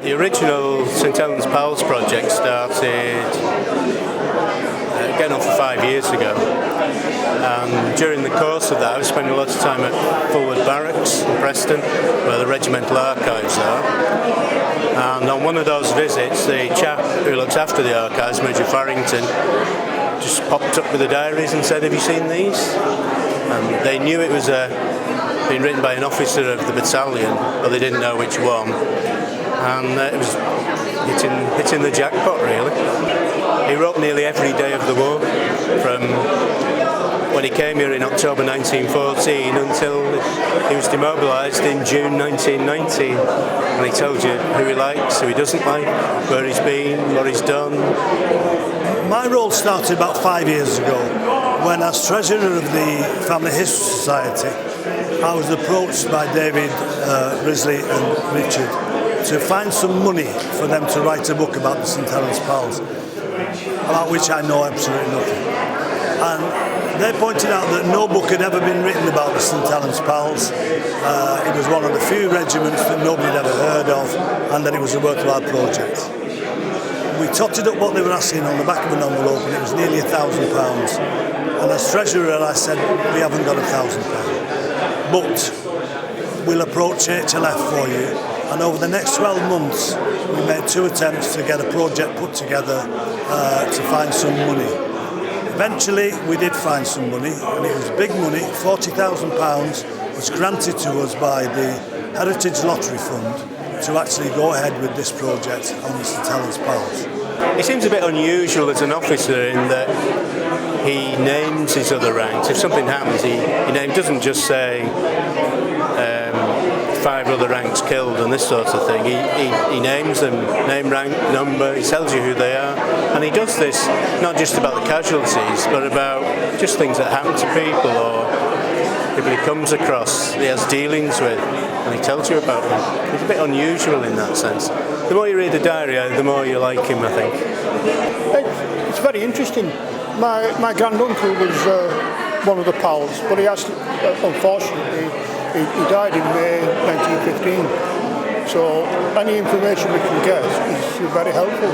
The original St Helens Pals project started getting on for 5 years ago, and during the course of that I was spending a lot of time at Fulwood Barracks in Preston, where the regimental archives are. And on one of those visits, the chap who looks after the archives, Major Farrington, just popped up with the diaries and said, "Have you seen these?" And they knew it was being written by an officer of the battalion, but they didn't know which one. And it was hitting the jackpot, really. He wrote nearly every day of the war, from when he came here in October 1914 until he was demobilised in June 1919. And he told you who he likes, who he doesn't like, where he's been, what he's done. My role started about 5 years ago, when as treasurer of the Family History Society, I was approached by David, Risley and Richard to find some money for them to write a book about the St Helens Pals, about which I know absolutely nothing. And they pointed out that no book had ever been written about the St Helens Pals. It was one of the few regiments that nobody had ever heard of, and that it was a worthwhile project. We totted up what they were asking on the back of an envelope, and it was nearly £1,000. And as treasurer I said, "We haven't got £1,000, but we'll approach HLF for you." And over the next 12 months, we made 2 attempts to get a project put together to find some money. Eventually, we did find some money, and it was big money. £40,000 was granted to us by the Heritage Lottery Fund to actually go ahead with this project on the St Helens Pals. He seems a bit unusual as an officer in that he names his other ranks. If something happens, he doesn't just say 5 other ranks killed and this sort of thing. He names them, name, rank, number, he tells you who they are. And he does this not just about the casualties, but about just things that happen to people or people he comes across, he has dealings with, and he tells you about them. He's a bit unusual in that sense. The more you read the diary, the more you like him, I think. It's very interesting. My granduncle was one of the pals, but he has, unfortunately, he died in May 1915. So any information we can get is very helpful.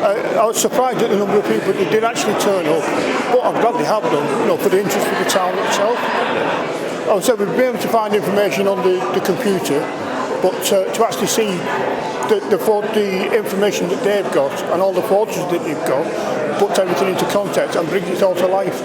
I was surprised at the number of people that did actually turn up, but I'm glad they have done, for the interest of the town itself. I would say we've been able to find information on the computer, but to actually see the information that they've got and all the photos that they've got, puts everything into context and brings it all to life.